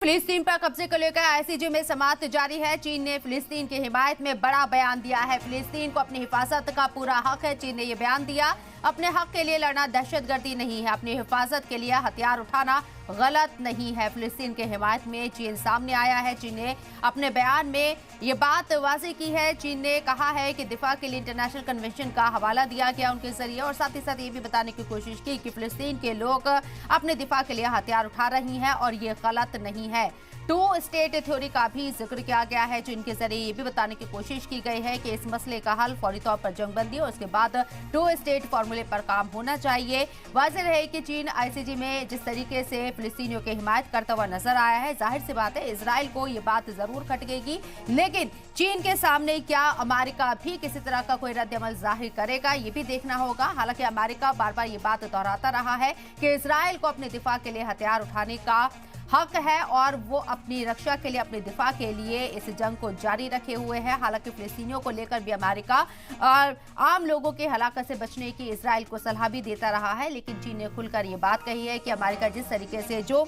फिलिस्तीन पर कब्जे को लेकर आईसीजे में समाअत जारी है। चीन ने फिलिस्तीन की हिमायत में बड़ा बयान दिया है। फिलिस्तीन को अपनी हिफाजत का पूरा हक है। चीन ने यह बयान दिया, अपने हक के लिए लड़ना दहशतगर्दी नहीं है, अपनी हिफाजत के लिए हथियार उठाना गलत नहीं है। फिलिस्तीन के हिमायत में चीन सामने आया है। चीन ने अपने बयान में ये बात वाज़ेह की है। चीन ने कहा है कि दिफा के लिए इंटरनेशनल कन्वेंशन का हवाला दिया गया उनके जरिए, और साथ ही साथ ये भी बताने की कोशिश की कि फिलिस्तीन के लोग अपने दिफा के लिए हथियार उठा रही हैं और ये गलत नहीं है। टू स्टेट थ्योरी का भी जिक्र किया गया है। चीन के जरिए ये भी बताने की कोशिश की गई है कि इस मसले का हल फौरी तौर पर जंगबंदी और उसके बाद टू स्टेट फॉर्मूले पर काम होना चाहिए। वाज़ेह रहे कि चीन आईसीजे में जिस तरीके से फिलिस्तीनियों की हिमायत करता हुआ नजर आया है, जाहिर सी बात है इजराइल को ये बात जरूर खटकेगी, लेकिन चीन के सामने क्या अमेरिका भी किसी तरह का कोई रद्द-ए-अमल जाहिर करेगा, ये भी देखना होगा। हालांकि अमेरिका बार बार ये बात दोहराता रहा है कि इजराइल को अपने दिफा के लिए हथियार उठाने का हक है और वो अपनी रक्षा के लिए, अपने दिफा के लिए इस जंग को जारी रखे हुए हैं। हालांकि फिलिस्तीनियों को लेकर भी अमेरिका और आम लोगों के हलाकत से बचने की इजराइल को सलाह भी देता रहा है, लेकिन चीन ने खुलकर ये बात कही है कि अमेरिका जिस तरीके से जो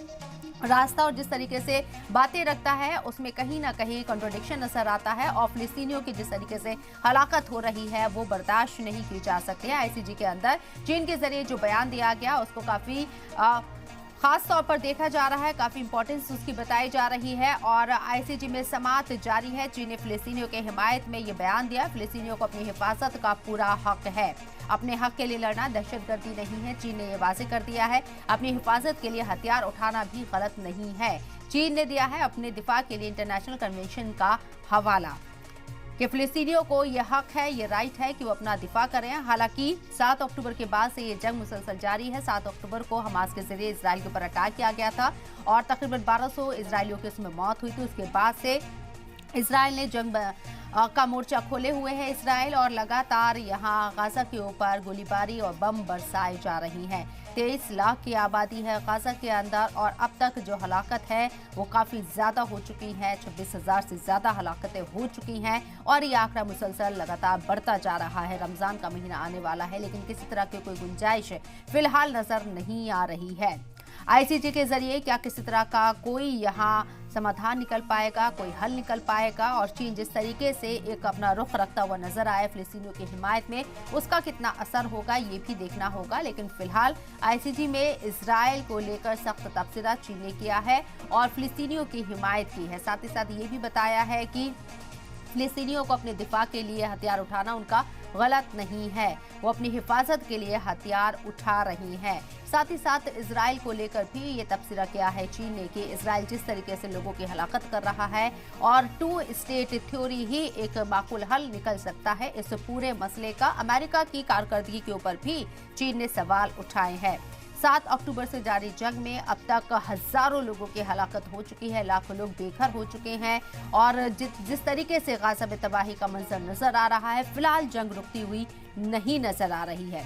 रास्ता और जिस तरीके से बातें रखता है उसमें कहीं ना कहीं कॉन्ट्रडिक्शन नजर आता है, और फिलिस्तीनियों की जिस तरीके से हलाकत हो रही है वो बर्दाश्त नहीं की जा सकती है। आईसीजे के अंदर चीन के जरिए जो बयान दिया गया उसको काफी खास तौर पर देखा जा रहा है, काफी इंपॉर्टेंस उसकी बताई जा रही है, और आईसीजे में समाअत जारी है। चीन ने फिलिस्तीनियों के हिमायत में ये बयान दिया, फिलिस्तीनियों को अपनी हिफाजत का पूरा हक है, अपने हक के लिए लड़ना दहशतगर्दी नहीं है। चीन ने ये वाज़ेह कर दिया है, अपनी हिफाजत के लिए हथियार उठाना भी गलत नहीं है। चीन ने दिया है अपने दिफा के लिए इंटरनेशनल कन्वेंशन का हवाला कि फिलिस्तीनियों को यह हक है, ये राइट है कि वो अपना दिफा करें। हालांकि 7 अक्टूबर के बाद से ये जंग मुसलसल जारी है। 7 अक्टूबर को हमास के जरिए इजराइल के ऊपर अटैक किया गया था और तकरीबन 1200 इजरायलियों की उसमें मौत हुई थी। उसके बाद से इजराइल ने जंग का मोर्चा खोले हुए हैं इजराइल, और लगातार यहाँ गाजा के ऊपर गोलीबारी और बम बरसाए जा रही हैं। 23 लाख की आबादी है गाजा के अंदर, और अब तक जो हलाकत है वो काफ़ी ज़्यादा हो चुकी है। 26,000 से ज़्यादा हलाकतें हो चुकी हैं और ये आंकड़ा मुसलसल लगातार बढ़ता जा रहा है। रमज़ान का महीना आने वाला है, लेकिन किसी तरह की कोई गुंजाइश फिलहाल नज़र नहीं आ रही है। आईसीजे के जरिए क्या किसी तरह का कोई यहाँ समाधान निकल पाएगा, कोई हल निकल पाएगा, और चीन जिस तरीके से एक अपना रुख रखता हुआ नजर आया फिलिस्तीनियों की हिमायत में, उसका कितना असर होगा ये भी देखना होगा। लेकिन फिलहाल आईसीजे में इजराइल को लेकर सख्त तबसरा चीन ने किया है और फिलिस्तीनियों की हिमायत की है। साथ ही साथ ये भी बताया है कि फिलिस्तीनियों को अपने दिफा के लिए हथियार उठाना उनका गलत नहीं है, वो अपनी हिफाजत के लिए हथियार उठा रही हैं। साथ ही साथ इजराइल को लेकर भी ये तबसरा किया है चीन ने कि इजराइल जिस तरीके से लोगों की हलाकत कर रहा है और टू स्टेट थ्योरी ही एक माकूल हल निकल सकता है इस पूरे मसले का। अमेरिका की कारकर्दगी के ऊपर भी चीन ने सवाल उठाए हैं। 7 अक्टूबर से जारी जंग में अब तक हजारों लोगों की हलाकत हो चुकी है, लाखों लोग बेघर हो चुके हैं, और जिस तरीके से गाजा में तबाही का मंजर नजर आ रहा है, फिलहाल जंग रुकती हुई नहीं नजर आ रही है।